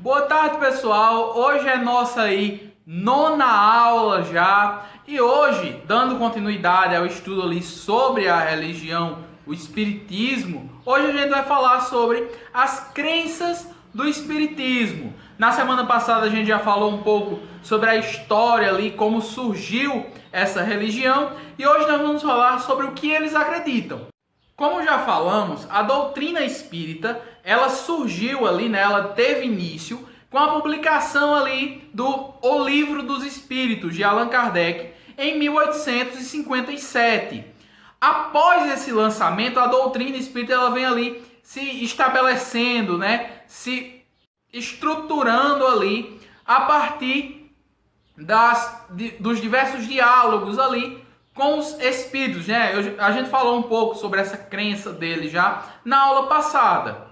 Boa tarde, pessoal. Hoje é nossa nona aula já. E hoje, dando continuidade ao estudo ali sobre a religião, o espiritismo, hoje a gente vai falar sobre as crenças do espiritismo. Na semana passada a gente já falou um pouco sobre a história ali, como surgiu essa religião, e hoje nós vamos falar sobre o que eles acreditam. Como já falamos, a doutrina espírita, ela surgiu ali, né? Ela teve início com a publicação ali do O Livro dos Espíritos, de Allan Kardec, em 1857. Após esse lançamento, a doutrina espírita ela vem ali se estabelecendo, né? Se estruturando ali a partir dos diversos diálogos ali com os espíritos, né? A gente falou um pouco sobre essa crença dele já na aula passada.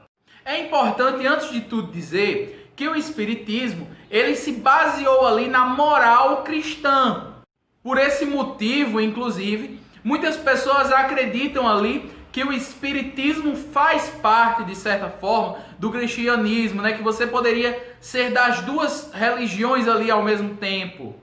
É importante, antes de tudo, dizer que o espiritismo, ele se baseou ali na moral cristã. Por esse motivo, inclusive, muitas pessoas acreditam ali que o espiritismo faz parte, de certa forma, do cristianismo, né? Que você poderia ser das duas religiões ali ao mesmo tempo.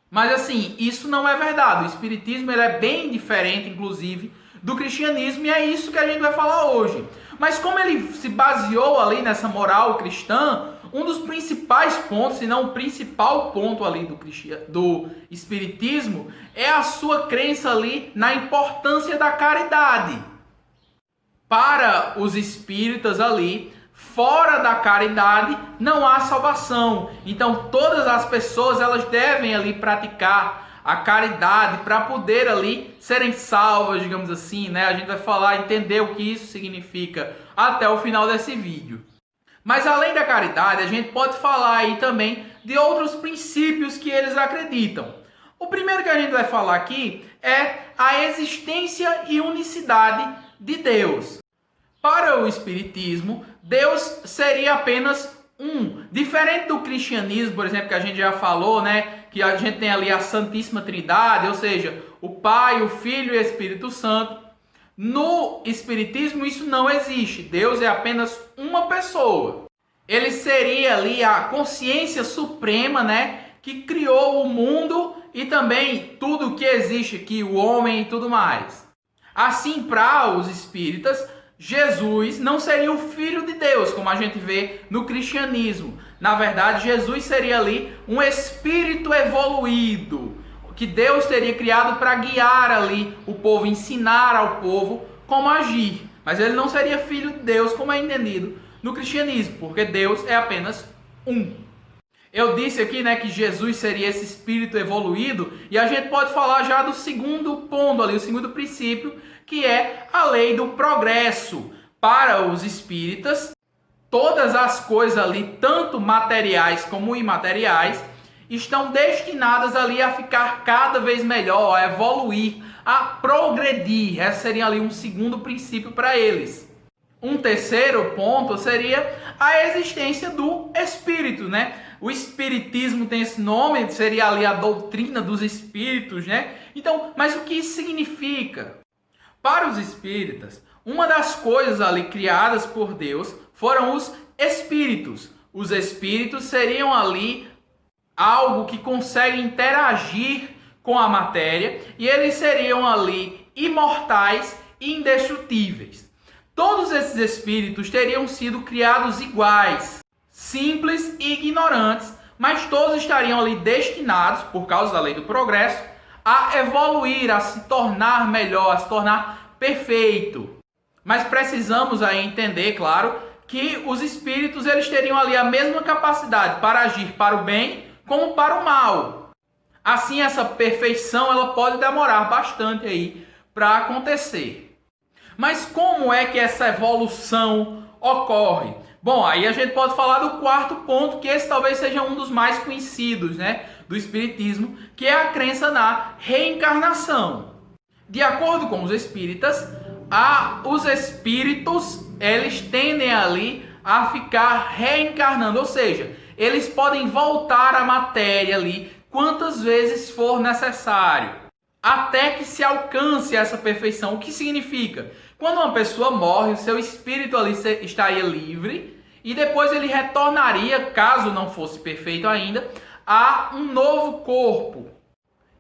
Mas assim, isso não é verdade. O espiritismo ele é bem diferente, inclusive, do cristianismo, e é isso que a gente vai falar hoje. Mas como ele se baseou ali nessa moral cristã, um dos principais pontos, se não o principal ponto ali do espiritismo, é a sua crença ali na importância da caridade. Para os espíritas ali, fora da caridade não há salvação. Então todas as pessoas elas devem ali praticar a caridade para poder ali serem salvas, digamos assim, né? A gente vai falar, entender o que isso significa até o final desse vídeo. Mas além da caridade, a gente pode falar aí também de outros princípios que eles acreditam. O primeiro que a gente vai falar aqui é a existência e unicidade de Deus. Para o espiritismo, Deus seria apenas um. Diferente do cristianismo, por exemplo, que a gente já falou, né? Que a gente tem ali a Santíssima Trindade, ou seja, o Pai, o Filho e o Espírito Santo. No espiritismo isso não existe. Deus é apenas uma pessoa. Ele seria ali a consciência suprema, né? Que criou o mundo e também tudo que existe aqui, o homem e tudo mais. Assim, para os espíritas, Jesus não seria o Filho de Deus, como a gente vê no cristianismo. Na verdade, Jesus seria ali um espírito evoluído, que Deus teria criado para guiar ali o povo, ensinar ao povo como agir. Mas ele não seria Filho de Deus, como é entendido no cristianismo, porque Deus é apenas um. Eu disse aqui, né, que Jesus seria esse espírito evoluído, e a gente pode falar já do segundo ponto ali, o segundo princípio, que é a lei do progresso. Para os espíritas, todas as coisas ali, tanto materiais como imateriais, estão destinadas ali a ficar cada vez melhor, a evoluir, a progredir. Esse seria ali um segundo princípio para eles. Um terceiro ponto seria a existência do espírito, né? O espiritismo tem esse nome, seria ali a doutrina dos espíritos, né? Então, mas o que isso significa? Para os espíritas, uma das coisas ali criadas por Deus foram os espíritos. Os espíritos seriam ali algo que consegue interagir com a matéria e eles seriam ali imortais e indestrutíveis. Todos esses espíritos teriam sido criados iguais, simples e ignorantes, mas todos estariam ali destinados, por causa da lei do progresso, a evoluir, a se tornar melhor, a se tornar perfeito. Mas precisamos aí entender, claro, que os espíritos eles teriam ali a mesma capacidade para agir para o bem como para o mal. Assim, essa perfeição ela pode demorar bastante aí para acontecer. Mas como é que essa evolução ocorre? Bom, aí a gente pode falar do quarto ponto, que esse talvez seja um dos mais conhecidos, né, do espiritismo, que é a crença na reencarnação. De acordo com os espíritas, os espíritos eles tendem ali a ficar reencarnando, ou seja, eles podem voltar à matéria ali quantas vezes for necessário, até que se alcance essa perfeição. O que significa? Quando uma pessoa morre, o seu espírito ali estaria livre e depois ele retornaria, caso não fosse perfeito ainda, a um novo corpo.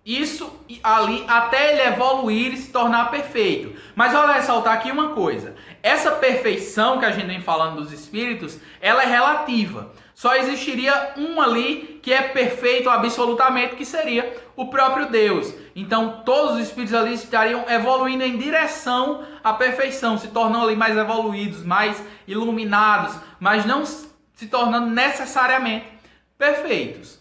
Isso ali até ele evoluir e se tornar perfeito. Mas olha, ressaltar aqui uma coisa. Essa perfeição que a gente vem falando dos espíritos, ela é relativa. Só existiria um ali que é perfeito absolutamente, que seria o próprio Deus. Então todos os espíritos ali estariam evoluindo em direção à perfeição, se tornando ali mais evoluídos, mais iluminados, mas não se tornando necessariamente perfeitos.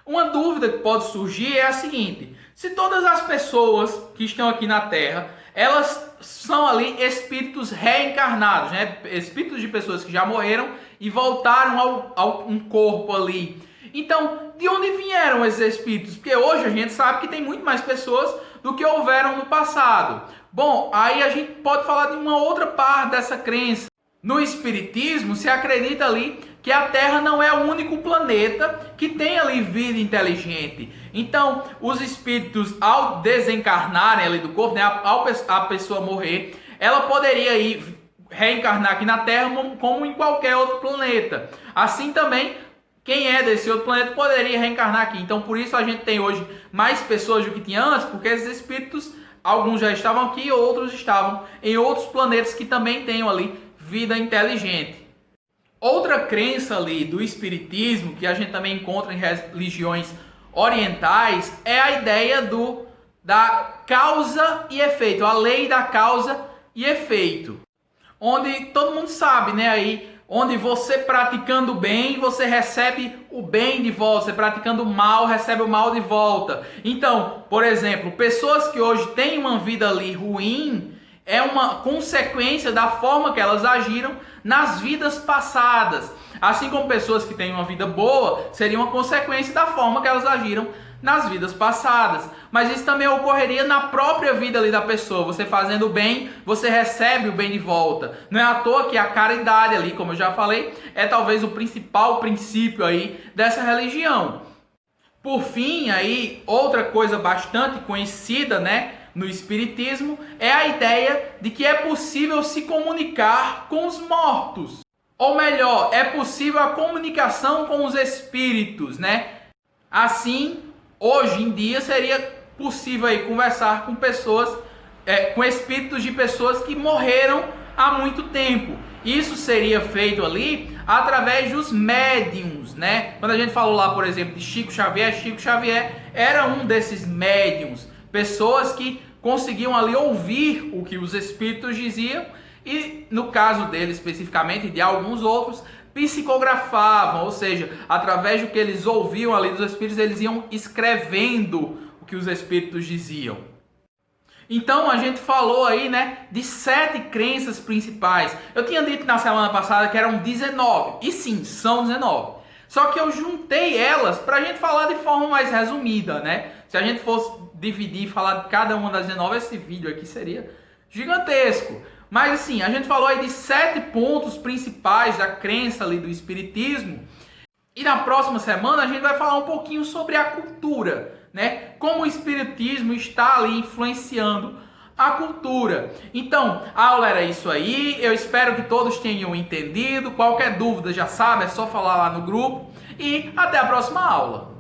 Uma dúvida que pode surgir é a seguinte: se todas as pessoas que estão aqui na Terra, elas são ali espíritos reencarnados, né? Espíritos de pessoas que já morreram e voltaram a um corpo ali. Então, de onde vieram esses espíritos? Porque hoje a gente sabe que tem muito mais pessoas do que houveram no passado. Bom, aí a gente pode falar de uma outra parte dessa crença. No Espiritismo se acredita ali que a Terra não é o único planeta que tem ali vida inteligente. Então, os espíritos, ao desencarnarem ali do corpo, né, a pessoa morrer, ela poderia ir reencarnar aqui na Terra como em qualquer outro planeta. Assim também, quem é desse outro planeta poderia reencarnar aqui. Então, por isso a gente tem hoje mais pessoas do que tinha antes, porque esses espíritos, alguns já estavam aqui, outros estavam em outros planetas que também tenham ali vida inteligente. Outra crença ali do espiritismo, que a gente também encontra em religiões orientais, é a ideia da causa e efeito, a lei da causa e efeito. Onde todo mundo sabe, né, aí, onde você praticando o bem, você recebe o bem de volta, você praticando o mal, recebe o mal de volta. Então, por exemplo, pessoas que hoje têm uma vida ali ruim, é uma consequência da forma que elas agiram nas vidas passadas. Assim como pessoas que têm uma vida boa, seria uma consequência da forma que elas agiram nas vidas passadas. Mas isso também ocorreria na própria vida ali da pessoa. Você fazendo o bem, você recebe o bem de volta. Não é à toa que a caridade ali, como eu já falei, é talvez o principal princípio aí dessa religião. Por fim, aí, outra coisa bastante conhecida, né, no Espiritismo, é a ideia de que é possível se comunicar com os mortos. Ou melhor, é possível a comunicação com os espíritos, né? Assim, hoje em dia seria possível aí conversar com pessoas, com espíritos de pessoas que morreram há muito tempo. Isso seria feito ali através dos médiums, né? Quando a gente falou lá, por exemplo, de Chico Xavier era um desses médiums, pessoas que conseguiam ali ouvir o que os espíritos diziam e, no caso dele especificamente, e de alguns outros, psicografavam, ou seja, através do que eles ouviam ali dos espíritos, eles iam escrevendo o que os espíritos diziam. Então a gente falou aí, né, de 7 crenças principais. Eu tinha dito na semana passada que eram 19, e sim, são 19. Só que eu juntei elas para a gente falar de forma mais resumida, né? Se a gente fosse dividir e falar de cada uma das 19, esse vídeo aqui seria gigantesco. Mas assim, a gente falou aí de 7 pontos principais da crença ali do Espiritismo. E na próxima semana a gente vai falar um pouquinho sobre a cultura, né? Como o Espiritismo está ali influenciando a cultura. Então, a aula era isso aí. Eu espero que todos tenham entendido. Qualquer dúvida, já sabe, é só falar lá no grupo. E até a próxima aula.